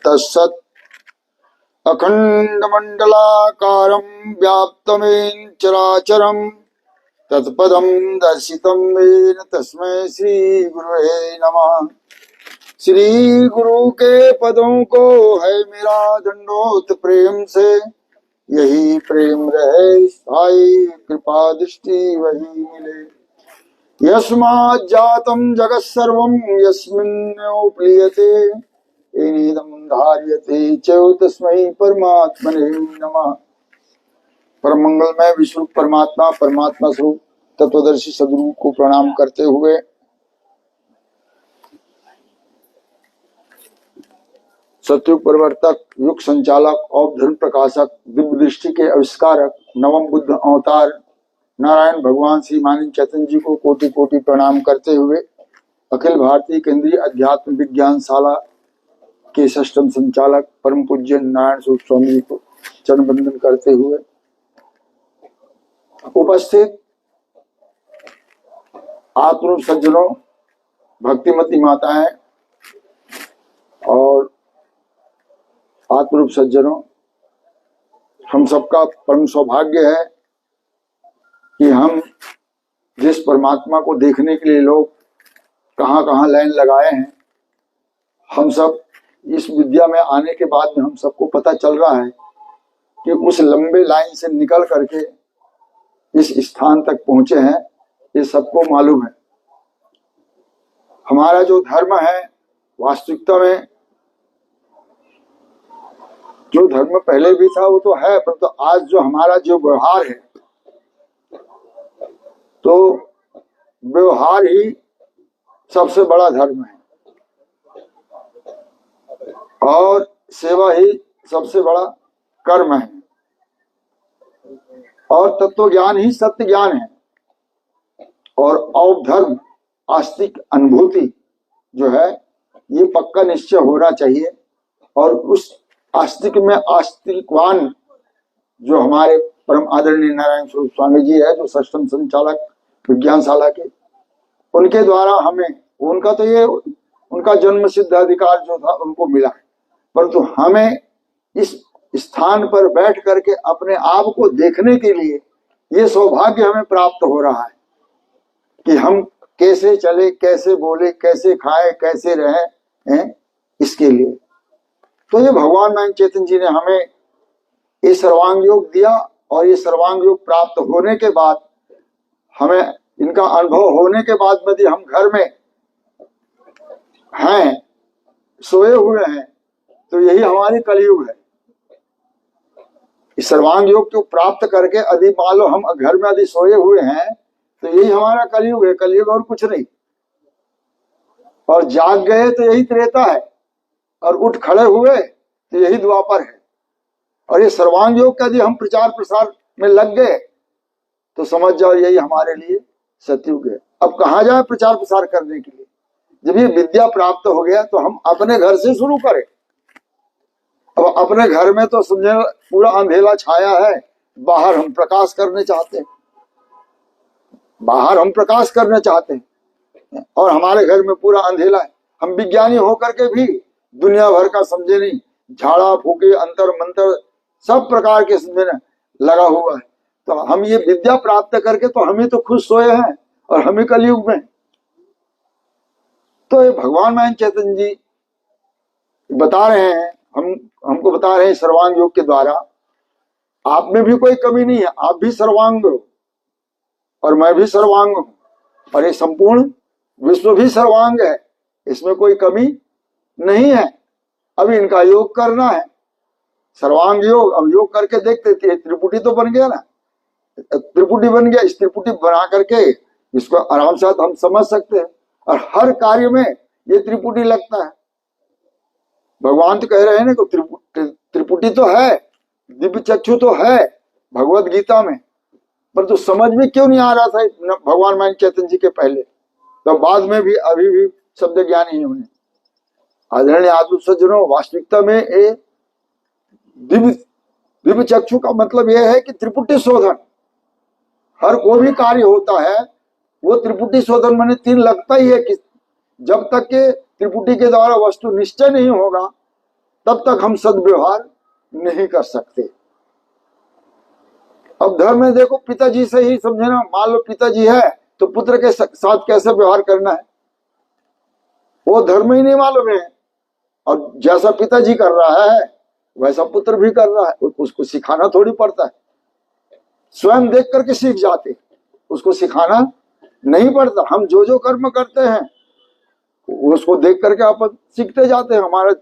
तत्सत् अखण्डमण्डलाकारं व्याप्तमेन चराचरं तत्पदं दर्शितं येन तस्मै श्री गुरुवे नमः। श्री गुरु के पदों को है मेरा दंडोत प्रेम से, यही प्रेम रहे स्थायी कृपा दृष्टि वही मिले। यस्मात् जातं जगत् सर्वं यस्मिन्नोप्लीयते एनेदं धार्यते च तस्मै परमात्मने नमः। परम मंगलमय विश्व परमात्मा परमात्मा स्वरूप तत्वदर्शी सदगुरु को प्रणाम करते हुए सतयुग परिवर्तक, युग संचालक और धर्म प्रकाशक, दिव्य दृष्टि के आविष्कारक, नवम बुद्ध अवतार नारायण भगवान श्री मानिंद चैतन्य जी को कोटि कोटि प्रणाम करते हुए अखिल भारतीय केंद्रीय अध्यात्म विज्ञान शाला के षष्ठम संचालक परम पूज्य नारायण स्वरूप स्वामी जी को चरण वंदन करते हुए उपस्थित आत्म सज्जनों, भक्तिमती माताएं और आत्मरूप सज्जनों, हम सबका परम सौभाग्य है कि हम जिस परमात्मा को देखने के लिए लोग कहां कहां लाइन लगाए हैं, हम सब इस विद्या में आने के बाद में हम सबको पता चल रहा है कि उस लंबे लाइन से निकल करके इस स्थान तक पहुंचे हैं। ये सबको मालूम है। हमारा जो धर्म है, वास्तविकता में जो धर्म पहले भी था वो तो है, परंतु तो आज जो हमारा जो व्यवहार है, तो व्यवहार ही सबसे बड़ा धर्म है और सेवा ही सबसे बड़ा कर्म है और तत्व ज्ञान ही सत्य ज्ञान है और औधर्म आस्तिक अनुभूति जो है ये पक्का निश्चय होना चाहिए। और उस आस्तिक में आस्तिकवान जो हमारे परम आदरणीय नारायण स्वरूप स्वामी जी है, जो षष्ठम संचालक विज्ञानशाला के, उनके द्वारा हमें, उनका तो ये उनका जन्म सिद्ध अधिकार जो था उनको मिला है, परंतु हमें इस स्थान पर बैठ करके अपने आप को देखने के लिए ये सौभाग्य हमें प्राप्त हो रहा है कि हम कैसे चले, कैसे बोले, कैसे खाए, कैसे रहे हैं, इसके लिए। तो ये भगवान नारायण चैतन्य जी ने हमें ये सर्वांग योग दिया और ये सर्वांग योग प्राप्त होने के बाद, हमें इनका अनुभव होने के बाद यदि हम घर में हैं, सोए हुए हैं, तो यही हमारी कलयुग है। इस सर्वांग योग को प्राप्त करके यदि मान लो हम घर में यदि सोए हुए हैं, तो यही हमारा कलयुग है, कलयुग और कुछ नहीं। और जाग गए तो यही त्रेता है और उठ खड़े हुए तो यही द्वापर है। और ये सर्वांग योग का यदि हम प्रचार प्रसार में लग गए तो समझ जाओ यही हमारे लिए सतयुग है। अब कहाँ जाए प्रचार प्रसार करने के लिए? जब ये विद्या प्राप्त हो गया तो हम अपने घर से शुरू करें। अब अपने घर में तो समझे पूरा अंधेला छाया है, बाहर हम प्रकाश करने चाहते हैं, बाहर हम प्रकाश करना चाहते हैं और हमारे घर में पूरा अंधेला है। हम विज्ञानी होकर के भी दुनिया भर का समझे नहीं, झाड़ा फूके अंतर मंत्र सब प्रकार के समझे ना लगा हुआ है। तो हम ये विद्या प्राप्त करके तो हम ही तो खुश सोए हैं और हम ही कलयुग में। तो ये भगवान नारायण चैतन्य जी बता रहे हैं, हमको बता रहे हैं सर्वांग योग के द्वारा, आप में भी कोई कमी नहीं है, आप भी सर्वांग हो और मैं भी सर्वांग हूं और ये संपूर्ण विश्व भी सर्वांग है, इसमें कोई कमी नहीं है। अब इनका योग करना है, सर्वांग योग। अब योग करके देखते थे, त्रिपुटी तो बन गया ना, त्रिपुटी बन गया। इस त्रिपुटी बना करके इसको आराम से हम समझ सकते हैं और हर कार्य में ये त्रिपुटी लगता है। भगवान तो कह रहे हैं ना, त्रिपुटी तो है, दिव्य चक्षु तो है भगवत गीता में, पर तो समझ में क्यों नहीं आ रहा था भगवान नारायण चैतन्य जी के पहले? तो बाद में भी अभी भी शब्द ज्ञान ही उन्हें। आदरणीय आत्म सज्जनों, वास्तविकता में ये दिव्य दिव्य चक्षु का मतलब यह है कि त्रिपुटी शोधन, हर कोई भी कार्य होता है वो त्रिपुटी शोधन माने तीन लगता ही है कि जब तक के त्रिपुटी के द्वारा वस्तु निश्चय नहीं होगा तब तक हम सद्व्यवहार नहीं कर सकते। अब धर्म में देखो, पिताजी से ही समझे ना, मान लो पिताजी है तो पुत्र के साथ कैसे व्यवहार करना है वो धर्म ही नहीं मालूम है, और जैसा पिताजी कर रहा है वैसा पुत्र भी कर रहा है, उसको सिखाना थोड़ी पड़ता है, स्वयं देख करके सीख जाते, उसको सिखाना नहीं पड़ता। हम जो जो कर्म करते हैं उसको देख करके अपन सीखते जाते हैं। हमारा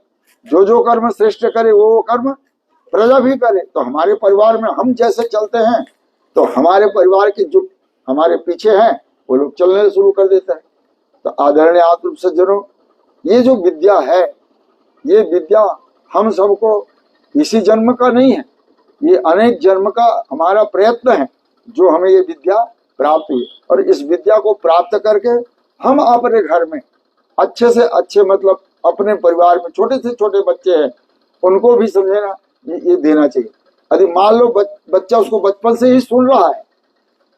जो जो कर्म श्रेष्ठ करे वो कर्म प्रजा भी करे। तो हमारे परिवार में हम जैसे चलते हैं तो हमारे परिवार के जो हमारे पीछे हैं वो लोग चलने शुरू कर देते हैं। तो आदरणीय आत्म सज्जनों, ये जो विद्या है ये विद्या हम सबको इसी जन्म का नहीं है, ये अनेक जन्म का हमारा प्रयत्न है जो हमें ये विद्या प्राप्त हुई। और इस विद्या को प्राप्त करके हम अपने घर में अच्छे से अच्छे, मतलब अपने परिवार में छोटे से छोटे बच्चे हैं उनको भी समझे ना ये देना चाहिए। यदि मान लो बच्चा उसको बचपन से ही सुन रहा है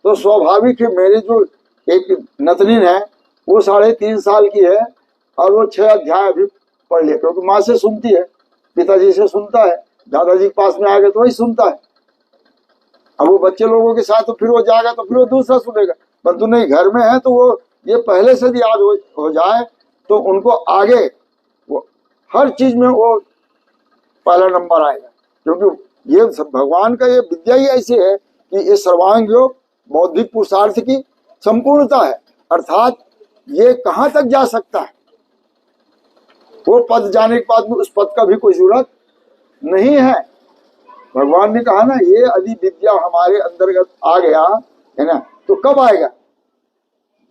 तो स्वाभाविक है। मेरे जो एक नतनीन है वो 3.5 साल की है और वो 6 अध्याय अभी पढ़ लिया, क्योंकि माँ से सुनती है, पिताजी से सुनता है, दादाजी के पास में आ गए तो वही सुनता है। अब वो बच्चे लोगों के साथ तो फिर वो जाएगा तो फिर वो दूसरा सुनेगा, परंतु नहीं घर में है तो वो ये पहले से भी याद हो जाए तो उनको आगे वो हर चीज में वो पहला नंबर आएगा। क्योंकि ये भगवान का ये विद्या ही ऐसी है कि ये सर्वांग योग बौद्धिक पुरुषार्थ की संपूर्णता है, अर्थात ये कहाँ तक जा सकता है। वो पद जाने के बाद में उस पद का भी कोई जरूरत नहीं है। भगवान ने कहा ना, ये यदि विद्या हमारे अंतर्गत आ गया है ना तो कब आएगा।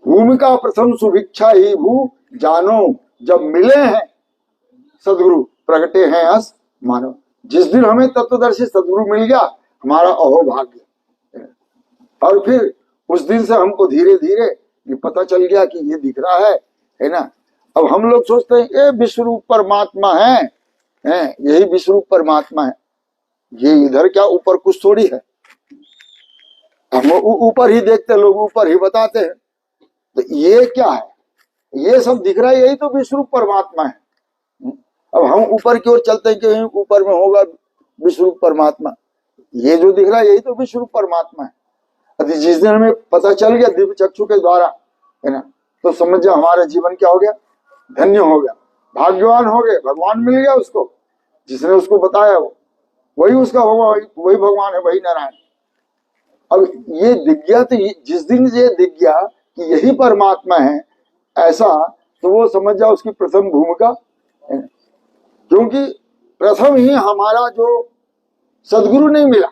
भूमिका प्रथम सुभिक्षा ही भू जानो, जब मिले हैं सदगुरु प्रगटे हैं अस मानो। जिस दिन हमें तत्वदर्शी सदगुरु मिल गया हमारा अहोभाग्य, और फिर उस दिन से हमको धीरे धीरे ये पता चल गया कि ये दिख रहा है ना। अब हम लोग सोचते हैं ये विश्वरूप परमात्मा है, यही विश्वरूप परमात्मा है, ये इधर क्या ऊपर कुछ थोड़ी है। हम ऊपर ही देखते, लोग ऊपर ही बताते हैं, तो ये क्या है, ये सब दिख रहा है, यही तो विश्वरूप परमात्मा है। अब हम ऊपर की ओर चलते हैं कि ऊपर में होगा विश्वरूप परमात्मा, ये जो दिख रहा है यही तो विश्वरूप परमात्मा है। जिस दिन हमें पता चल गया दिव्य चक्षु के द्वारा है ना, तो समझ जाओ हमारा जीवन क्या हो गया, धन्य हो गया, भाग्यवान हो गए। भगवान मिल गया उसको, जिसने उसको बताया वो वही उसका होगा, वही भगवान है, वही नारायण। अब ये दिख गया, तो जिस दिन ये दिख गया कि यही परमात्मा है ऐसा, तो वो समझ जाओ उसकी प्रथम भूमिका, क्योंकि प्रथम ही हमारा जो सदगुरु नहीं मिला।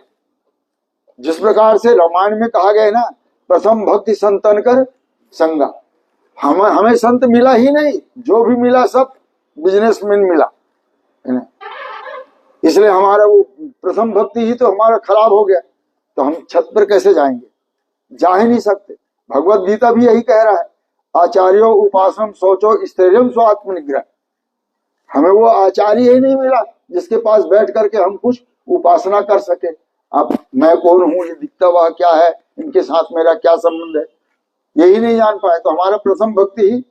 जिस प्रकार से रामायण में कहा गया ना, प्रथम भक्ति संतन कर संगा, हमें संत मिला ही नहीं, जो भी मिला सब बिजनेसमैन मिला है ना। इसलिए हमारा वो प्रथम भक्ति ही तो हमारा खराब हो गया, तो हम छत पर कैसे जाएंगे, जा ही नहीं सकते। भगवत गीता भी यही कह रहा है, आचार्यो उपासनम सोचो स्थैर्यम स्व आत्मनिग्रह। हमें वो आचार्य ही नहीं मिला जिसके पास बैठ करके हम कुछ उपासना कर सके। अब मैं कौन हूँ, ये दिखता हुआ क्या है, इनके साथ मेरा क्या संबंध है, यही नहीं जान पाए, तो हमारा प्रथम भक्ति ही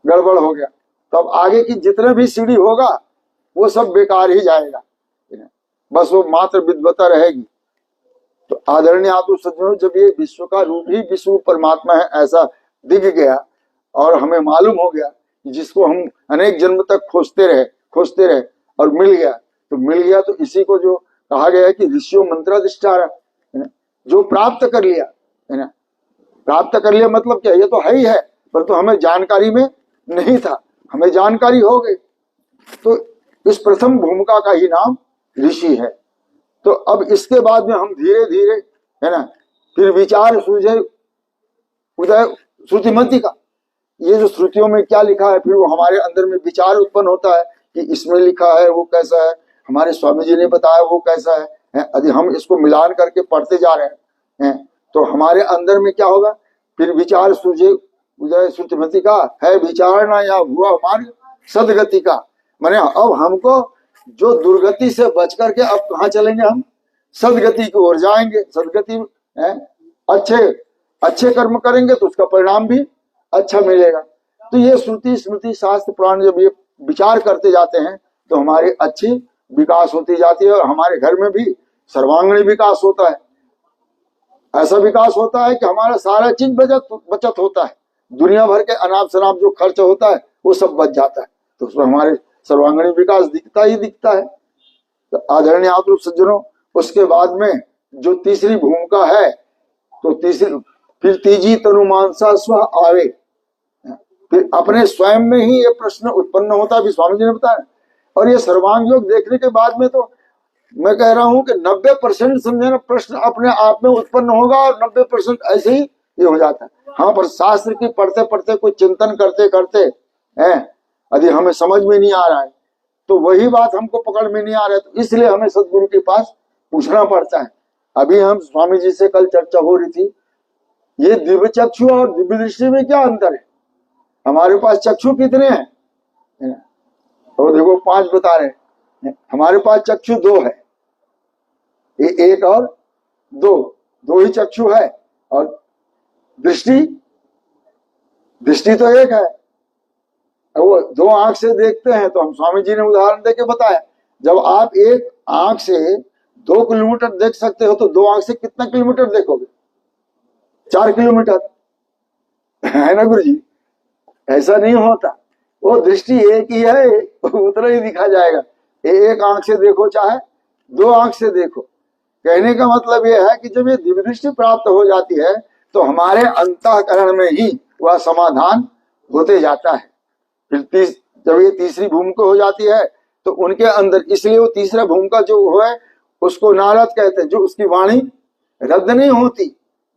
गड़बड़ हो गया। तो अब आगे की जितने भी सीढ़ी होगा वो सब बेकार ही जाएगा, बस वो मात्र विद्वता रहेगी। तो आदरणीय आत्म सज्जनों, जब ये विश्व का रूप ही विश्व परमात्मा है ऐसा दिख गया और हमें मालूम हो गया, जिसको हम अनेक जन्म तक खोजते रहे और मिल गया, तो इसी को जो कहा गया है कि ऋषियों मंत्राधिष्ठान है ना, जो प्राप्त कर लिया है ना। प्राप्त कर लिया मतलब क्या, ये तो है ही है, परंतु हमें जानकारी में नहीं था, हमें जानकारी हो गई। तो इस प्रथम भूमिका का ही नाम ऋषि है। तो अब इसके बाद में हम धीरे धीरे है ना, फिर विचार सूझे उदय श्रुतिमती का, ये जो श्रुतियों में क्या लिखा है, फिर वो हमारे अंदर में विचार उत्पन्न होता है कि इसमें लिखा है वो कैसा है, हमारे स्वामी जी ने बताया वो कैसा है। यदि हम इसको मिलान करके पढ़ते जा रहे हैं तो हमारे अंदर में क्या होगा, फिर विचार सूझे उदय श्रुतिमती का है विचारना या हुआ मार्ग सदगति का। माने अब हमको जो दुर्गति से बच करके अब कहाँ चलेंगे, हम सदगति की ओर जाएंगे। सदगति है, अच्छे अच्छे कर्म करेंगे तो उसका परिणाम भी अच्छा मिलेगा। तो ये श्रुति स्मृति शास्त्र पुराण जब ये विचार करते जाते हैं तो हमारी अच्छी विकास होती जाती है और हमारे घर में भी सर्वांगीण विकास होता है। ऐसा विकास होता है कि हमारा सारा चीज बचत होता है। दुनिया भर के अनाप शनाप जो खर्च होता है वो सब बच जाता है, तो उसमें हमारे सर्वांगीण विकास दिखता ही दिखता है। तो आदरणीय आप लोग सज्जनों, उसके बाद में जो तीसरी भूमिका है, तो फिर तीजी तनु मानसा स्व आवे, फिर अपने स्वयं में ही ये प्रश्न उत्पन्न होता है, स्वामी जी ने बताया। और ये सर्वांग योग देखने के बाद में तो मैं कह रहा हूं कि 90% समझे ना प्रश्न अपने आप में उत्पन्न होगा और 90% ऐसे ही ये हो जाता है। हाँ, पर शास्त्र की पढ़ते पढ़ते कोई चिंतन करते करते हैं, यदि हमें समझ में नहीं आ रहा है तो वही बात हमको पकड़ में नहीं आ रहा है, तो इसलिए हमें सदगुरु के पास पूछना पड़ता है। अभी हम स्वामी जी से कल चर्चा हो रही थी, ये दिव्य चक्षु और दिव्य दृष्टि में क्या अंतर है। हमारे पास चक्षु कितने हैं, तो देखो 5 बता रहे हैं, हमारे पास चक्षु 2 है, ये 1 और 2 ही चक्षु है, और दृष्टि तो 1 है। वो 2 आंख से देखते हैं, तो हम स्वामी जी ने उदाहरण देके बताया, जब आप एक आंख से 2 किलोमीटर देख सकते हो तो 2 आंख से कितना किलोमीटर देखोगे, 4 किलोमीटर, है ना गुरु जी। ऐसा नहीं होता, वो दृष्टि एक ही है, उतना ही दिखा जाएगा। एक आंख से देखो चाहे 2 आंख से देखो। कहने का मतलब ये है कि जब ये दिव्य दृष्टि प्राप्त हो जाती है तो हमारे अंतःकरण में ही वह समाधान होते जाता है। फिर जब ये तीसरी भूमिका हो जाती है तो उनके अंदर, इसलिए वो तीसरा भूमिका जो है उसको नारद कहते हैं, जो उसकी वाणी रद्द नहीं होती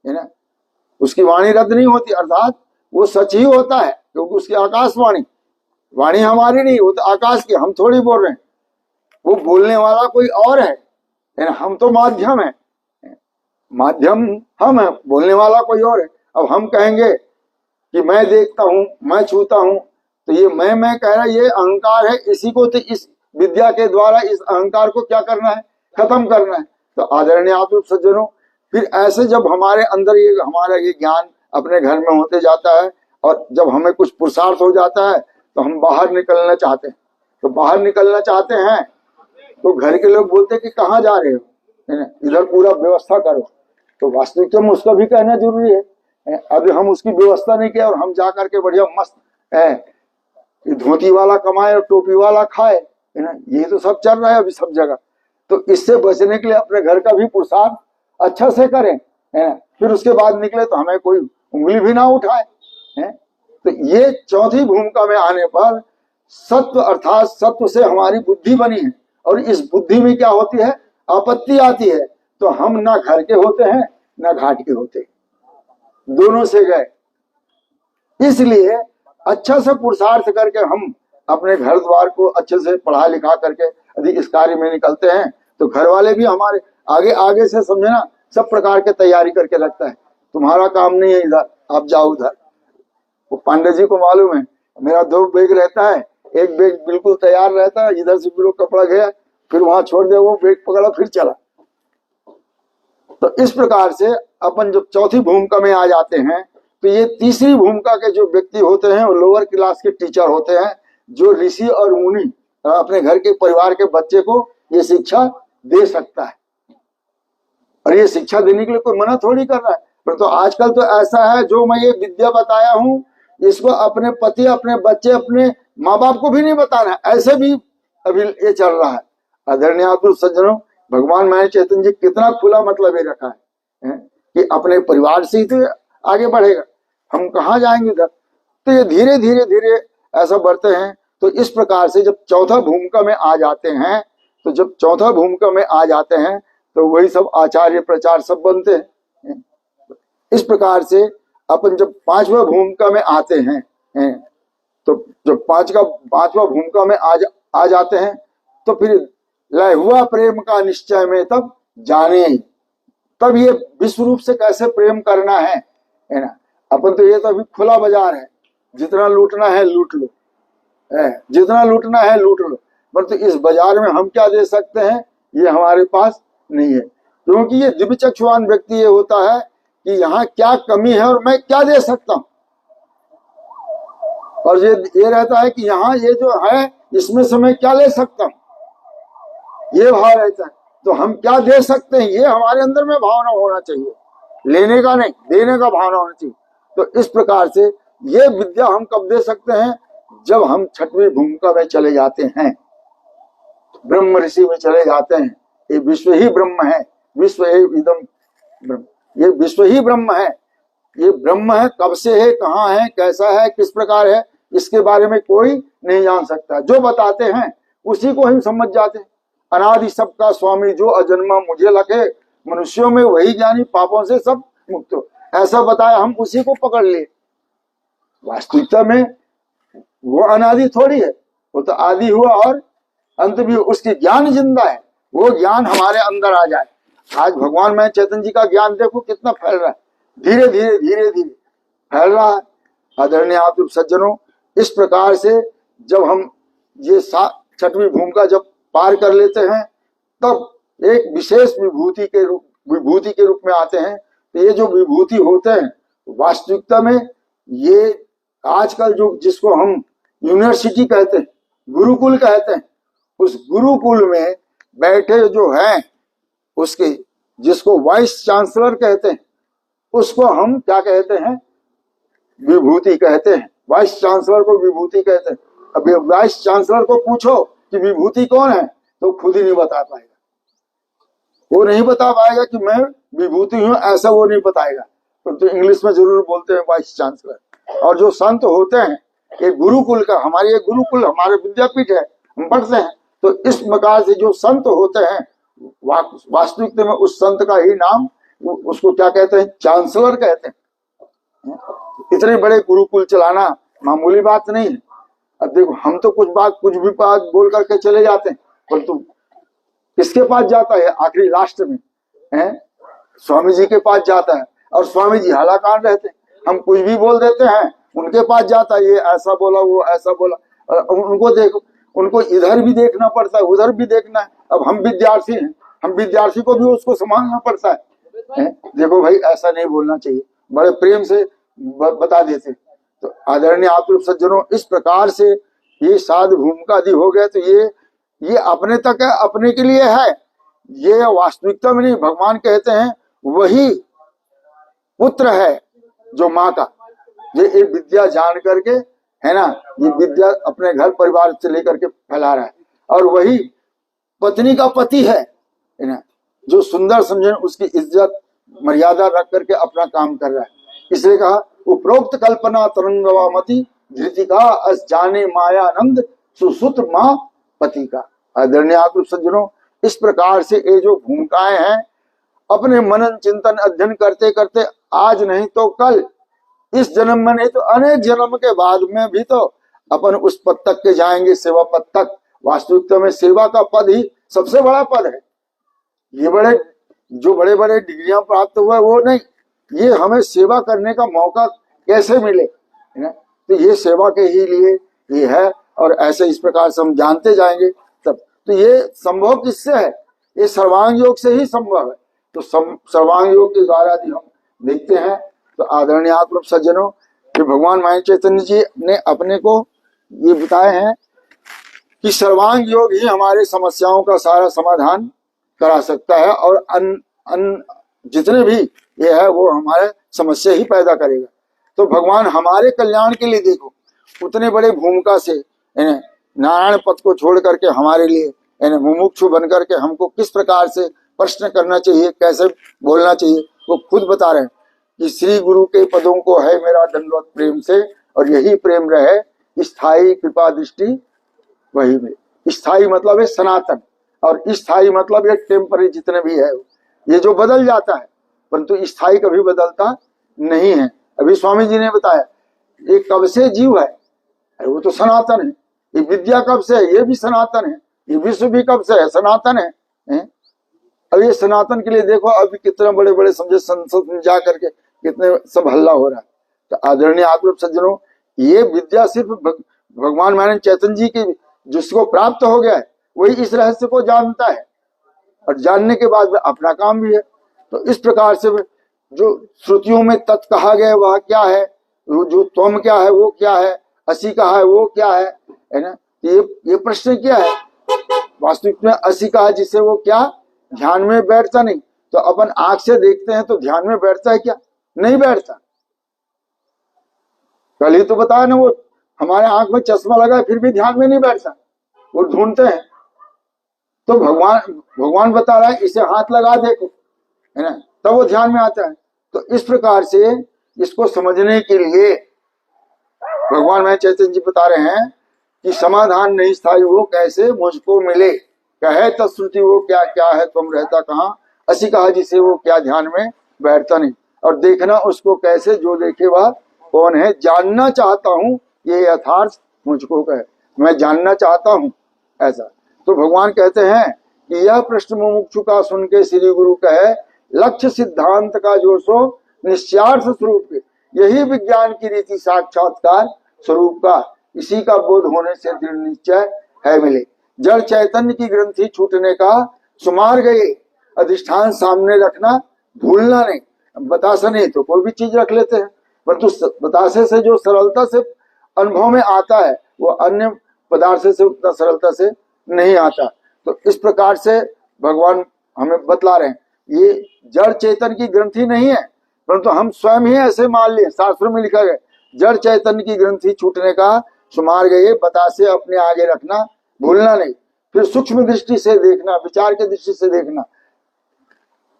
है ना, उसकी वाणी रद्द नहीं होती, अर्थात वो सच ही होता है, क्योंकि उसकी आकाशवाणी, वाणी हमारी नहीं, वो तो आकाश की, हम थोड़ी बोल रहे हैं, वो बोलने वाला कोई और है ना, हम तो माध्यम है, माध्यम हम है, बोलने वाला कोई और है। अब हम कहेंगे कि मैं देखता हूं, मैं छूता हूं, तो ये मैं कह रहा, ये अहंकार है, इसी को तो इस विद्या के द्वारा इस अहंकार को क्या करना है, खत्म करना है। तो आदरणीय आप लोग सज्जनों, फिर ऐसे जब हमारे अंदर ये हमारा ये ज्ञान अपने घर में होते जाता है और जब हमें कुछ पुरुषार्थ हो जाता है तो हम बाहर निकलना चाहते हैं, तो बाहर निकलना चाहते हैं तो घर के लोग बोलते हैं कि कहाँ जा रहे हो, इधर पूरा व्यवस्था करो। तो वास्तविक में उसका भी कहना जरूरी है। अभी हम उसकी व्यवस्था नहीं किया और हम जा करके बढ़िया मस्त धोती वाला कमाए और टोपी वाला खाए, है ना, ये तो सब चल रहा है अभी सब जगह। तो इससे बचने के लिए अपने घर का भी पुरुषार्थ अच्छा से करें, है ना, फिर उसके बाद निकले तो हमें कोई उंगली भी ना उठाए, है। तो ये चौथी भूमिका में आने पर सत्व, अर्थात सत्व से हमारी बुद्धि बनी है, और इस बुद्धि में क्या होती है, आपत्ति आती है, तो हम ना घर के होते हैं ना घाट के होते, दोनों से गए। इसलिए अच्छा से पुरुषार्थ करके हम अपने घर द्वार को अच्छे से पढ़ा लिखा करके यदि इस कार्य में निकलते हैं तो घर वाले भी हमारे आगे आगे से समझे ना, सब प्रकार के तैयारी करके रखता है, तुम्हारा काम नहीं है इधर, आप जाओ उधर। वो पांडे जी को मालूम है, मेरा 2 बैग रहता है, एक बैग बिल्कुल तैयार रहता है, इधर से फिर कपड़ा गया, फिर वहां छोड़ दिया, वो बैग पकड़ा फिर चला। तो इस प्रकार से अपन जब चौथी भूमिका में आ जाते हैं तो ये तीसरी भूमिका के जो व्यक्ति होते हैं वो लोअर क्लास के टीचर होते हैं, जो ऋषि और मुनि अपने घर के परिवार के बच्चे को ये शिक्षा दे सकता है। और ये शिक्षा देने के लिए कोई मना थोड़ी कर रहा है, पर तो आजकल तो ऐसा है, जो मैं ये विद्या बताया हूं इसको अपने पति, अपने बच्चे, अपने माँ बाप को भी नहीं बताना, ऐसे भी अभी ये चल रहा है। आदरणीय आतुर सज्जनों, भगवान माया चैतन्य जी कितना खुला मतलब ये रखा है कि अपने परिवार से ही तो आगे बढ़ेगा, हम कहाँ जाएंगे इधर। तो ये धीरे धीरे धीरे ऐसा बढ़ते हैं। तो इस प्रकार से जब चौथा भूमिका में आ जाते हैं, तो जब चौथा भूमिका में आ जाते हैं तो वही सब आचार्य प्रचार सब बनते हैं। इस प्रकार से अपन जब 5वां भूमिका में आते हैं, तो जब 5वां भूमिका में आ जाते हैं तो फिर लय हुआ प्रेम का निश्चय में तब जाने, तब ये विश्व रूप से कैसे प्रेम करना है ना। अपन तो ये तो अभी खुला बाजार है, जितना लूटना है लूट लो, जितना लूटना है लूट लो। परंतु इस बाजार में हम क्या दे सकते हैं ये हमारे पास नहीं है, क्योंकि ये दिव्य चक्षुवान व्यक्ति ये होता है कि यहाँ क्या कमी है और मैं क्या दे सकता हूँ, और ये रहता है कि यहाँ ये जो है इसमें से मैं क्या ले सकता हूँ, ये भाव रहता है। तो हम क्या दे सकते हैं ये हमारे अंदर में भावना होना चाहिए, लेने का नहीं, देने का भावना होना चाहिए। तो इस प्रकार से ये विद्या हम कब दे सकते हैं, जब हम छठवीं भूमिका में चले जाते हैं, ब्रह्म ऋषि में चले जाते हैं। ये विश्व ही ब्रह्म है, विश्व इदम ब्रह्म, ये विश्व ही ब्रह्म है। ये ब्रह्म है, कब से है, कहाँ है, कैसा है, किस प्रकार है, इसके बारे में कोई नहीं जान सकता। जो बताते हैं उसी को हम समझ जाते हैं। अनादि सबका स्वामी जो अजन्मा मुझे लगे, मनुष्यों में वही ज्ञानी पापों से सब मुक्त हो, ऐसा बताया, हम उसी को पकड़ लिए। वास्तविकता में वो अनादि थोड़ी है, वो तो आदि हुआ और अंत भी। उसकी ज्ञान जिंदा है, वो ज्ञान हमारे अंदर आ जाए। आज भगवान में चैतन्य जी का ज्ञान देखो कितना फैल रहा है, धीरे धीरे धीरे धीरे फैल रहा है। आदरणीय आप सज्जनों, इस प्रकार से जब हम ये छठवीं भूमिका जब पार कर लेते हैं, तब एक विशेष विभूति के रूप में आते हैं। तो ये जो विभूति होते हैं वास्तविकता में ये आजकल जो जिसको हम यूनिवर्सिटी कहते हैं, गुरुकुल कहते हैं, उस गुरुकुल में बैठे जो हैं उसके, जिसको वाइस चांसलर कहते हैं, उसको हम क्या कहते हैं, विभूति कहते हैं। वाइस चांसलर को विभूति कहते हैं। अब वाइस चांसलर को पूछो कि विभूति कौन है, तो खुद ही नहीं बता पाएगा। वो नहीं बता पाएगा कि मैं विभूति हूं, ऐसा वो नहीं बताएगा, तो इंग्लिश में जरूर बोलते हैं वाइस चांसलर। और जो संत होते हैं ये गुरुकुल का, हमारे ये गुरुकुल हमारे विद्यापीठ है, हम पढ़ते हैं। तो इस प्रकार से जो संत होते हैं वास्तविकता में उस संत का ही नाम, उसको क्या कहते हैं, चांसलर कहते हैं। इतने बड़े गुरुकुल चलाना मामूली बात नहीं है। अब देखो हम तो कुछ भी बात बोल करके चले जाते हैं, परंतु किसके पास जाता है आखिरी लास्ट में है, स्वामी जी के पास जाता है। और स्वामी जी हलाकान रहते हैं, हम कुछ भी बोल देते हैं उनके पास जाता है, ये ऐसा बोला वो ऐसा बोला। और उनको देखो, उनको इधर भी देखना पड़ता है उधर भी देखना है। अब हम विद्यार्थी हैं, हम विद्यार्थी को भी उसको संभालना पड़ता है। देखो भाई ऐसा नहीं बोलना चाहिए, बड़े प्रेम से बता देते। तो आदरणीय आप सज्जनों, इस प्रकार से ये साध भूमिका आदि हो गए। तो ये अपने तक है, अपने के लिए है, ये वास्तविकता में नहीं। भगवान कहते हैं वही पुत्र है जो माँ का, ये विद्या जान करके है ना, ये विद्या अपने घर परिवार से लेकर के फैला रहा है। और वही पत्नी का पति है ना, जो सुंदर समझे उसकी इज्जत मर्यादा रख करके अपना काम कर रहा है। इसलिए कहा उपरोक्त कल्पना तरंगवामती धृतिका अस जाने मायानंद सुसुत माँ पति का। आदरणीय आप सज्जनों, इस प्रकार से ये जो भूमिकाएं हैं अपने मनन चिंतन अध्ययन करते करते आज नहीं तो कल, इस जन्म में नहीं तो अनेक जन्म के बाद में भी तो अपन उस पद तक के जाएंगे, सेवा पद तक। वास्तविकता में सेवा का पद ही सबसे बड़ा पद है। ये बड़े बड़े डिग्रियां प्राप्त हुआ वो नहीं, ये हमें सेवा करने का मौका कैसे मिले है ना। तो ये सेवा के ही लिए ये है, और ऐसे इस प्रकार से हम जानते जाएंगे तब। तो ये संभव किससे है, ये सर्वांग योग से ही संभव है। तो सर्वांग योग के द्वारा यदि हम देखते हैं तो आदरणीय आप सज्जनों, ये भगवान माया चैतन्य जी ने अपने को ये बताए हैं कि सर्वांग योग ही हमारे समस्याओं का सारा समाधान करा सकता है, और जितने भी ये है वो हमारे समस्या ही पैदा करेगा। तो भगवान हमारे कल्याण के लिए देखो उतने बड़े भूमिका से नारायण पद को छोड़ करके हमारे लिए मुमुक्षु बन करके हमको किस प्रकार से प्रश्न करना चाहिए, कैसे बोलना चाहिए, वो खुद बता रहे हैं कि श्री गुरु के पदों को है मेरा दंडवत प्रेम से, और यही प्रेम रहे स्थायी कृपा दृष्टि वही में। स्थायी मतलब है सनातन, और स्थायी मतलब ये टेम्पररी जितने भी है ये जो बदल जाता है, परंतु स्थायी कभी बदलता नहीं है। अभी स्वामी जी ने बताया ये कब से जीव है, वो तो सनातन है। ये विद्या कब से है, ये भी सनातन है। ये विश्व भी कब से है, सनातन है। अब ये सनातन के लिए देखो अभी कितने बड़े बड़े समझे संसद में जा करके कितने सब हल्ला हो रहा है। तो आदरणीय आप सज्जनों, ये विद्या सिर्फ भगवान मानव चैतन्य जी की जिसको प्राप्त हो गया है वही इस रहस्य को जानता है, और जानने के बाद अपना काम भी है। तो इस प्रकार से जो श्रुतियों में तत् कहा गया वह क्या है, जो त्वम क्या है वो क्या है, असि कहा है वो क्या है ना। ये प्रश्न क्या है, वास्तविक में असि कहा जिसे वो क्या ध्यान में बैठता नहीं। तो अपन आंख से देखते हैं तो ध्यान में बैठता है क्या, नहीं बैठता। कल ही तो बताया ना, वो हमारे आंख में चश्मा लगा है फिर भी ध्यान में नहीं बैठता, वो ढूंढते हैं। तो भगवान बता रहा है इसे हाथ लगा देखो, है ना, तब वो ध्यान में आता है। तो इस प्रकार से इसको समझने के लिए भगवान मैं चैतन्य जी बता रहे हैं कि समाधान नहीं स्थायी वो कैसे मुझको मिले, कहे तत्श्रुति वो क्या क्या है तुम रहता कहाँ, असी कहा जिसे वो क्या ध्यान में बैठता नहीं। और देखना उसको कैसे जो देखे वह कौन है, जानना चाहता हूँ ये यथार्थ मुझको कहे, मैं जानना चाहता हूँ ऐसा। तो भगवान कहते हैं कि यह प्रश्न मुमुक्षु का सुन के श्री गुरु कहे, लक्ष्य सिद्धांत का जो सो निश्चार्थ स्वरूप, यही विज्ञान की रीति साक्षात्कार स्वरूप का, इसी का बोध होने से दृढ़ निश्चय है मिले। जड़ चैतन्य की ग्रंथि छूटने का सुमार गए, अधिष्ठान सामने रखना भूलना नहीं। बतासा नहीं तो कोई भी चीज रख लेते हैं, परंतु बतासे से जो सरलता से अनुभव में आता है वो अन्य पदार्थ से उतना सरलता से नहीं आता। तो इस प्रकार से भगवान हमें बतला रहे हैं ये जड़ चेतन की ग्रंथि नहीं है, परंतु हम स्वयं ही ऐसे मान लिए। शास्त्रों में लिखा गया जड़ चैतन्य की ग्रंथि छूटने का सुमार गए, बतासे अपने आगे रखना भूलना नहीं। फिर सूक्ष्म दृष्टि से देखना, विचार के दृष्टि से देखना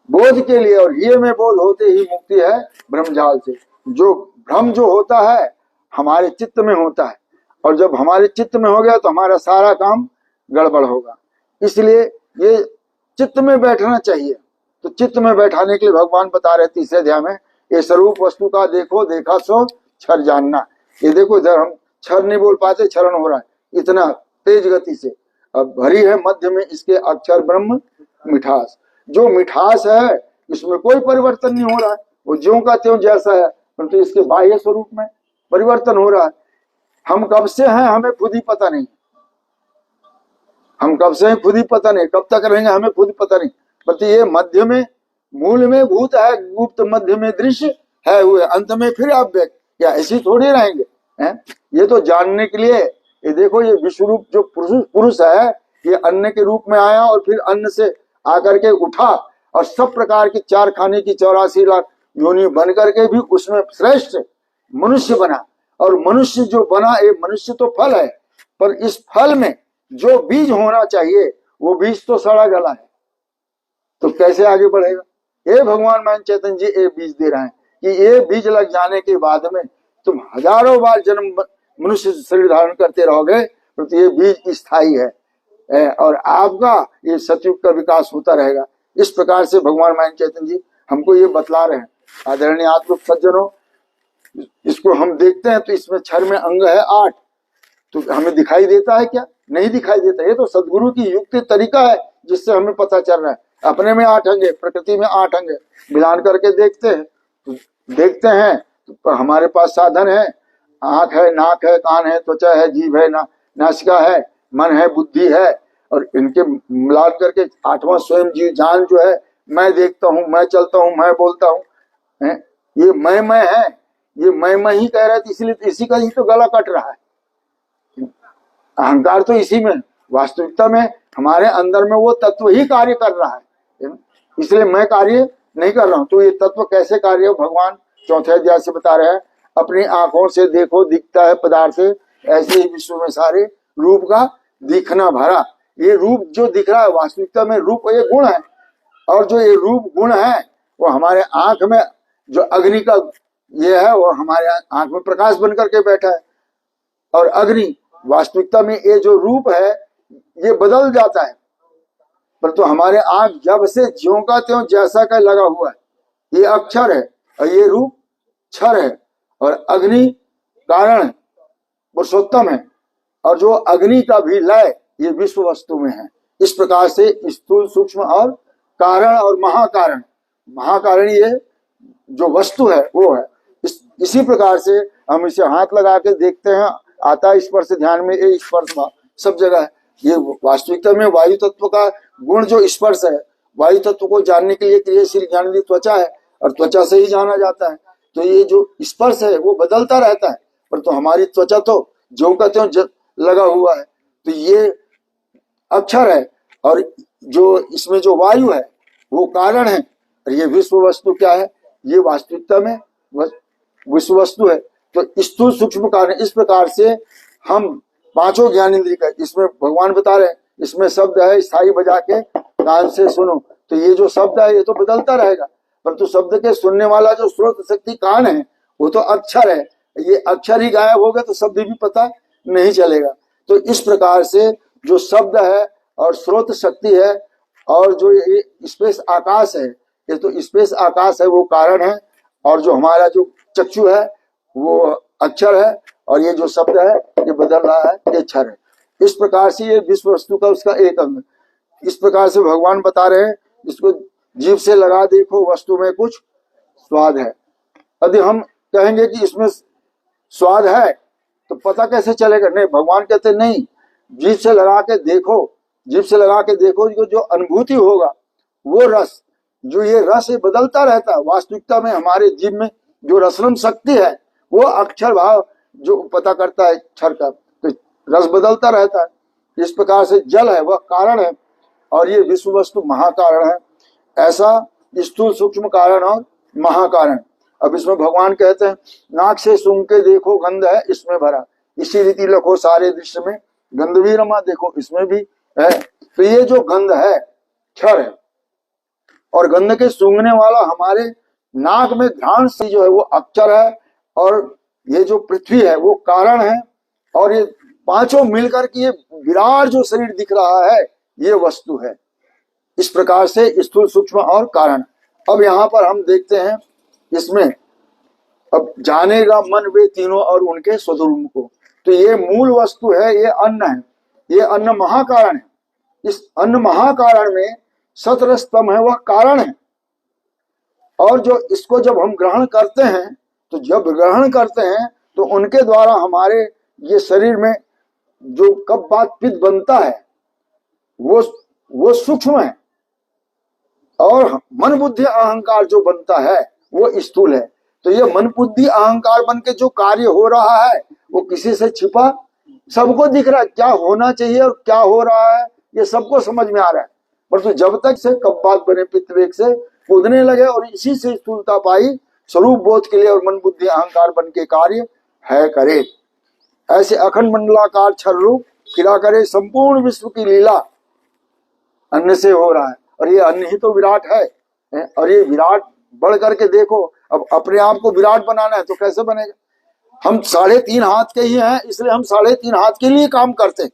बोध के लिए, और ये में बोध होते ही मुक्ति है ब्रह्मजाल से। जो भ्रम जो होता है हमारे चित्त में होता है, और जब हमारे चित्त में हो गया तो हमारा सारा काम गड़बड़ होगा। इसलिए ये चित्त में बैठना चाहिए। तो चित्त में बैठाने के लिए भगवान बता रहे तीसरे अध्याय में, ये स्वरूप वस्तु का देखो देखा सो क्षर जानना। ये देखो इधर हम क्षर नहीं बोल पाते, क्षरण हो रहा है इतना तेज गति से। अब भरी है मध्य में इसके अक्षर ब्रह्म मिठास, जो मिठास है इसमें कोई परिवर्तन नहीं हो रहा है, वो ज्यों का त्यों जैसा है, परंतु इसके बाह्य स्वरूप में परिवर्तन हो रहा है। हम कब से हैं हमें खुद ही पता नहीं, हम कब से हैं खुद ही पता नहीं, कब तक रहेंगे हमें खुद पता नहीं। परंतु ये मध्य में मूल में भूत है, गुप्त मध्य में दृश्य है, हुए अंत में फिर अव्यक्त, या ऐसी थोड़ी रहेंगे हैं? ये तो जानने के लिए, ये देखो ये विश्व रूप जो पुरुष है ये अन्न के रूप में आया और फिर अन्न से आकर के उठा और सब प्रकार की चार खाने की 84 लाख योनि बन करके भी उसमें श्रेष्ठ मनुष्य बना। और मनुष्य जो बना, ये मनुष्य तो फल है, पर इस फल में जो बीज होना चाहिए वो बीज तो सड़ा गला है, तो कैसे आगे बढ़ेगा। ये भगवान मान चैतन्य जी ये बीज दे रहे हैं कि ये बीज लग जाने के बाद में तुम हजारों बार जन्म मनुष्य शरीर धारण करते रहोगे, तो ये बीज स्थायी है और आपका ये सतयुग का विकास होता रहेगा। इस प्रकार से भगवान मान चैतन्य जी हमको ये बतला रहे हैं। आदरणीय आत्म सज्जनों, इसको हम देखते हैं तो इसमें क्षर में अंग है 8, तो हमें दिखाई देता है क्या? नहीं दिखाई देता। ये तो सदगुरु की युक्ति तरीका है जिससे हमें पता चल रहा है। अपने में 8 अंग है, प्रकृति में 8 अंग है, मिलान करके देखते हैं तो हमारे पास साधन है, आंख है, नाक है, कान है, त्वचा है, जीभ है, नासिका है, मन है, बुद्धि है, और इनके मिलान करके 8वां स्वयं जीव जान जो है, मैं देखता हूँ, मैं चलता हूँ, मैं बोलता हूँ, ये मैं है, ये मैं ही कह रहा है, इसलिए इसी का ही तो गला कट रहा है। अहंकार तो इसी में, वास्तविकता में हमारे अंदर में वो तत्व ही कार्य कर रहा है, इसलिए मैं कार्य नहीं कर रहा हूं। तो ये तत्व कैसे कार्य हो, भगवान चौथे अध्याय से बता रहे हैं। अपनी आंखों से देखो दिखता है पदार्थ से, ऐसे ही विश्व में सारे रूप का दिखना भरा। ये रूप जो दिख रहा है वास्तविकता में रूप ये गुण है, और जो ये रूप गुण है वो हमारे आंख में जो अग्नि का ये है वो हमारे आंख में प्रकाश बन करके बैठा है। और अग्नि वास्तविकता में ये जो रूप है ये बदल जाता है, परंतु हमारे आंख जब से ज्यों का त्यों जैसा का लगा हुआ है, ये अक्षर है और ये रूप क्षर है, और अग्नि कारण पुरुषोत्तम है, और जो अग्नि का भी लय ये विश्व वस्तु में है। इस प्रकार से स्थूल सूक्ष्म और कारण और महाकारण, महाकारण ये जो वस्तु है वो है। इसी प्रकार से हम इसे हाथ लगा के देखते हैं, आता स्पर्श ध्यान में ये स्पर्श सब जगह है। ये वास्तविकता में वायु तत्व का गुण जो स्पर्श है, वायु तत्व को जानने के लिए क्रियाशील ज्ञानेंद्रिय त्वचा है और त्वचा से ही जाना जाता है। तो ये जो स्पर्श है वो बदलता रहता है, पर तो हमारी त्वचा तो ज्यों का त्यों लगा हुआ है। तो ये अक्षर है और जो इसमें जो वायु है वो कारण है। और ये विश्व वस्तु क्या है? ये वास्तविकता में विश्व वस्तु है। तो स्थूल सूक्ष्म कारण, इस प्रकार से हम पांचों ज्ञानेंद्रिय का, इसमें भगवान बता रहे हैं, इसमें शब्द है स्थायी बजा के कान से सुनो। तो ये जो शब्द है ये तो बदलता रहेगा, परंतु शब्द के सुनने वाला जो स्रोत शक्ति कान है वो तो अक्षर है। ये अक्षर ही गायब हो गया तो शब्द भी पता नहीं चलेगा। तो इस प्रकार से जो शब्द है और स्रोत शक्ति है और जो ये स्पेस आकाश है, ये तो स्पेस आकाश है वो कारण है, और जो हमारा जो चक्षु है वो अक्षर है, और ये जो शब्द है ये बदल रहा है, ये अक्षर है। इस प्रकार से ये विश्व वस्तु का उसका एक अंग। इस प्रकार से भगवान बता रहे हैं, इसको जीभ से लगा देखो वस्तु में कुछ स्वाद है। यदि हम कहेंगे कि इसमें स्वाद है तो पता कैसे चलेगा? नहीं, भगवान कहते नहीं, जीभ से लगा के देखो, जीभ से लगा के देखो, जो अनुभूति होगा वो रस, जो ये रस बदलता रहता है। वास्तविकता में हमारे जीभ में जो रसनम शक्ति है वो अक्षर भाव जो पता करता है अक्षर का, तो रस बदलता रहता है। इस प्रकार से जल है वह कारण है और ये विश्व वस्तु महाकारण है। ऐसा स्थूल सूक्ष्म कारण और महाकारण। अब इसमें भगवान कहते हैं नाक से सूंघ के देखो गंध है इसमें भरा, इसी रीति लखो सारे दृश्य में गंध भी रमा देखो इसमें भी है। तो ये जो गंध है क्षर है, और गंध के सूंघने वाला हमारे नाक में घ्राण से जो है वो अक्षर है, और ये जो पृथ्वी है वो कारण है, और ये पांचों मिलकर के ये विराट जो शरीर दिख रहा है ये वस्तु है। इस प्रकार से स्थूल सूक्ष्म और कारण। अब यहाँ पर हम देखते हैं इसमें, अब जानेगा मन वे तीनों और उनके स्वरूप को। तो ये मूल वस्तु है, ये अन्न है, ये अन्न महाकारण है। इस अन्न महाकारण में सतरस्तम है वह कारण है, और जो इसको जब हम ग्रहण करते हैं, तो जब ग्रहण करते हैं तो उनके द्वारा हमारे ये शरीर में जो कब्बात पित्त बनता है वो सूक्ष्म है, और मन बुद्धि अहंकार जो बनता है वो स्थूल है। तो ये मन बुद्धि अहंकार बन के जो कार्य हो रहा है वो किसी से छिपा, सबको दिख रहा है क्या होना चाहिए और क्या हो रहा है, ये सबको समझ में आ रहा है। परंतु जब तक से कब्बात बने पित्त वेग से कूदने लगे और इसी से स्थूलता पाई स्वरूप बोध के लिए, और मन बुद्धि अहंकार बन के कार्य है करे। ऐसे अखंड मंडलाकार छर रूप खिला करे संपूर्ण विश्व की लीला अन्न से हो रहा है, और ये अन्न ही तो विराट है। और ये विराट बढ़ करके देखो, अब अपने आप को विराट बनाना है तो कैसे बनेगा? हम 3.5 हाथ के ही हैं, इसलिए हम 3.5 हाथ के लिए काम करते हैं।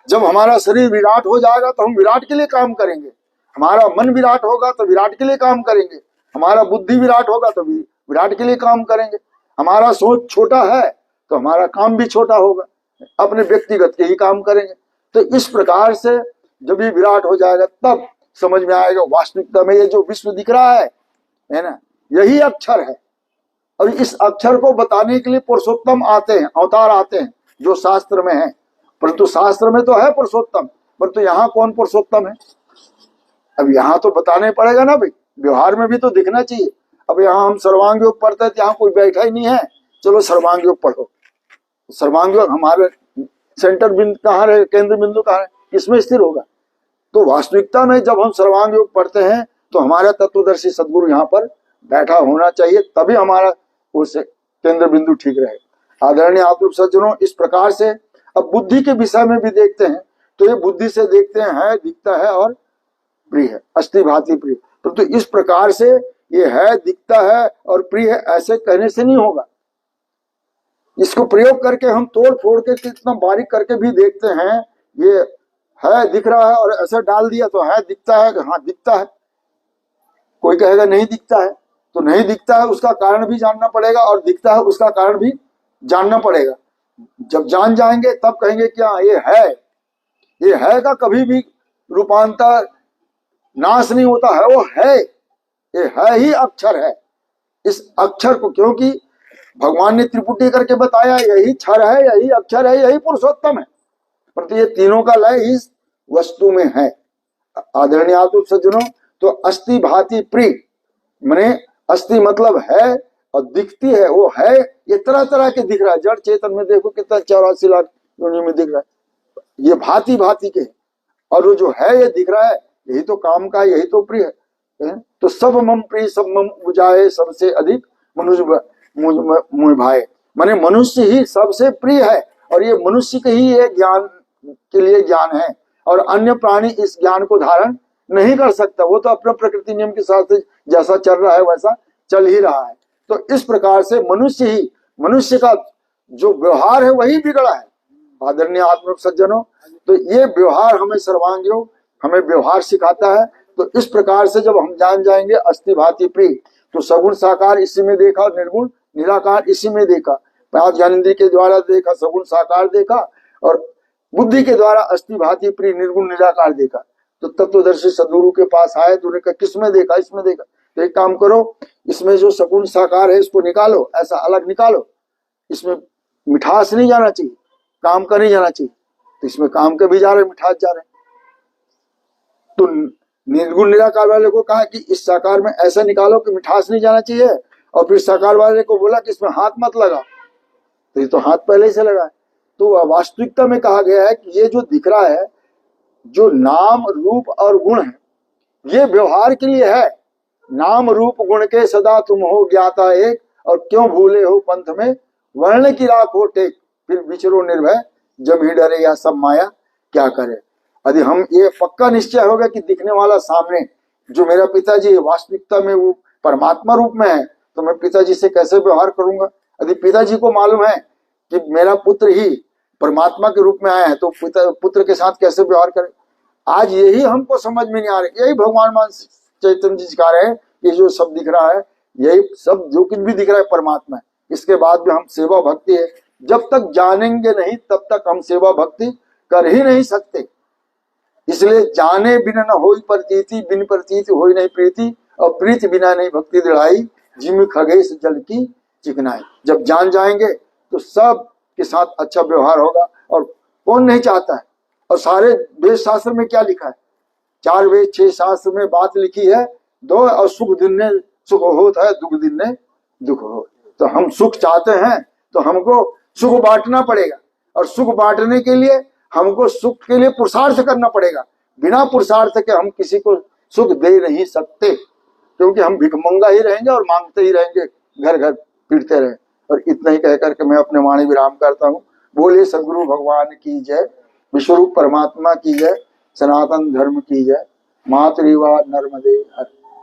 जब हमारा शरीर विराट हो जाएगा तो हम विराट के लिए काम करेंगे, हमारा मन विराट होगा तो विराट के लिए काम करेंगे, हमारा बुद्धि विराट होगा तो विराट के लिए काम करेंगे, हमारा सोच छोटा है तो हमारा काम भी छोटा होगा, अपने व्यक्तिगत के ही काम करेंगे। तो इस प्रकार से जब ये विराट हो जाएगा तब समझ में आएगा वास्तविकता में ये जो विश्व दिख रहा है ना, यही अक्षर है। और इस अक्षर को बताने के लिए पुरुषोत्तम आते हैं, अवतार आते हैं जो शास्त्र में है। परंतु शास्त्र में तो है पुरुषोत्तम, परंतु यहाँ कौन पुरुषोत्तम है? अब यहाँ तो बताने पड़ेगा ना भाई, व्यवहार में भी तो दिखना चाहिए। अब यहाँ हम सर्वांग योग पढ़ते हैं, यहाँ कोई बैठा ही नहीं है, चलो सर्वांग योग पढ़ो। सर्वांग योग हमारे सेंटर बिंदु कहाँ रहे, केंद्र बिंदु कहाँ है, किसमें स्थिर होगा? तो वास्तविकता में जब हम सर्वांग योग पढ़ते हैं तो हमारा तत्वदर्शी सदगुरु यहाँ पर बैठा होना चाहिए, तभी हमारा उस केंद्र बिंदु ठीक रहे। आदरणीय आप लोग सज्जनों, इस प्रकार से अब बुद्धि के विषय में भी देखते हैं तो ये बुद्धि से देखते हैं, है, दिखता है और प्रिय है, अस्थि भांति प्रिय। परंतु इस प्रकार से ये है, दिखता है और प्रिय है ऐसे कहने से नहीं होगा। इसको प्रयोग करके हम तोड़ फोड़ के कितना बारीक करके भी देखते हैं, ये है दिख रहा है और ऐसे डाल दिया तो है दिखता है, हाँ दिखता है। कोई कहेगा नहीं दिखता है, तो नहीं दिखता है उसका कारण भी जानना पड़ेगा, और दिखता है उसका कारण भी जानना पड़ेगा। जब जान जाएंगे तब कहेंगे क्या ये है। ये है का कभी भी रूपांतर नाश नहीं होता है, वो है, ये है ही अक्षर है। इस अक्षर को, क्योंकि भगवान ने त्रिपुटी करके बताया यही क्षर है, यही अक्षर है, यही पुरुषोत्तम है। परंतु ये तीनों का लय इस वस्तु में है। आदरणीय आतु सज्जनों, तो अस्थि भांति प्रिय माने अस्थि मतलब है और दिखती है, वो है, ये तरह तरह के दिख रहा है। जड़ चेतन में देखो कितना 84 लाख योनि में दिख रहा है, ये भांति भांति के, और वो जो है ये दिख रहा है, यही तो काम का, यही तो प्रिय है। तो सब मम प्रिय सब मम बुझाए, सबसे अधिक मनुष्य मुझ भाए, माने मनुष्य ही सबसे प्रिय है, और ये मनुष्य के ही ये ज्ञान के लिए ज्ञान है, और अन्य प्राणी इस ज्ञान को धारण नहीं कर सकता। वो तो अपना प्रकृति नियम के साथ जैसा चल रहा है वैसा चल ही रहा है। तो इस प्रकार से मनुष्य ही, मनुष्य का जो व्यवहार है वही बिगड़ा है। आदरणीय आत्म सज्जनों, तो ये व्यवहार हमें सर्वांग योग हमें व्यवहार सिखाता है। तो इस प्रकार से जब हम जान जाएंगे अस्थि भांति प्रिय, तो सगुण साकार इसी में देखा, निर्गुण निराकार इसी में देखा, पांच ज्ञानेंद्रिय के द्वारा देखा, सगुण साकार देखा, और बुद्धि के द्वारा अस्थि भांति प्रिय निर्गुण निराकार देखा। तो तत्वदर्शी सदगुरु के पास आए तो उन्होंने कहा किसमें देखा, इसमें देखा। तो एक काम करो, इसमें जो सगुण साकार है इसको निकालो, ऐसा अलग निकालो, इसमें मिठास नहीं जाना चाहिए, काम का नहीं जाना चाहिए। तो इसमें काम के भी जा रहे, मिठास जा रहे। तो निर्गुण निराकार वाले को कहा कि इस साकार में ऐसा निकालो कि मिठास नहीं जाना चाहिए, और फिर साकार वाले को बोला कि इसमें हाथ मत लगा, तो ये तो हाथ पहले ही से लगा है। तो वास्तविकता में कहा गया है कि ये जो दिख रहा है, जो नाम रूप और गुण है, ये व्यवहार के लिए है। नाम रूप गुण के सदा तुम हो ज्ञाता एक, और क्यों भूले हो पंथ में वर्ण की राख हो टेक, फिर विचरो निर्भय जब ही डरे या सब माया क्या करे। यदि हम ये पक्का निश्चय होगा कि दिखने वाला सामने जो मेरा पिताजी वास्तविकता में वो परमात्मा रूप में है, तो मैं पिताजी से कैसे व्यवहार करूंगा। यदि पिताजी को मालूम है कि मेरा पुत्र ही परमात्मा के रूप में आया है, तो पुत्र के साथ कैसे व्यवहार करें। आज यही हमको समझ में नहीं आ रहा। यही भगवान मान चैतन्य जी सिखा रहे हैं, ये जो सब दिख रहा है, यही सब जो कुछ भी दिख रहा है परमात्मा है। इसके बाद भी हम सेवा भक्ति है, जब तक जानेंगे नहीं तब तक हम सेवा भक्ति कर ही नहीं सकते। इसलिए जाने बिना न होई प्रतीति, बिन प्रतीति होई नहीं प्रीति, और प्रीति बिना नहीं भक्ति दृढ़ाई, जिम खगेश जल की चिकनाई। जब जान जाएंगे तो सब के साथ अच्छा व्यवहार होगा, और कौन नहीं चाहता है। और सारे वेद शास्त्र में क्या लिखा है, 4 वेद 6 शास्त्र में बात लिखी है, दो और सुख दिन ने सुख होता है, दुख दिन ने दुख हो। तो हम सुख चाहते हैं तो हमको सुख बांटना पड़ेगा, और सुख बांटने के लिए हमको सुख के लिए पुरुषार्थ करना पड़ेगा। बिना पुरुषार्थ के हम किसी को सुख दे नहीं सकते, क्योंकि हम भिखमंगा ही रहेंगे और मांगते ही रहेंगे, घर घर फिरते रहे। और इतना ही कह करके मैं अपने वाणी विराम करता हूँ। बोले सदगुरु भगवान की जय, विश्वरूप परमात्मा की जय, सनातन धर्म की जय। मातृवा नर्मदे हर।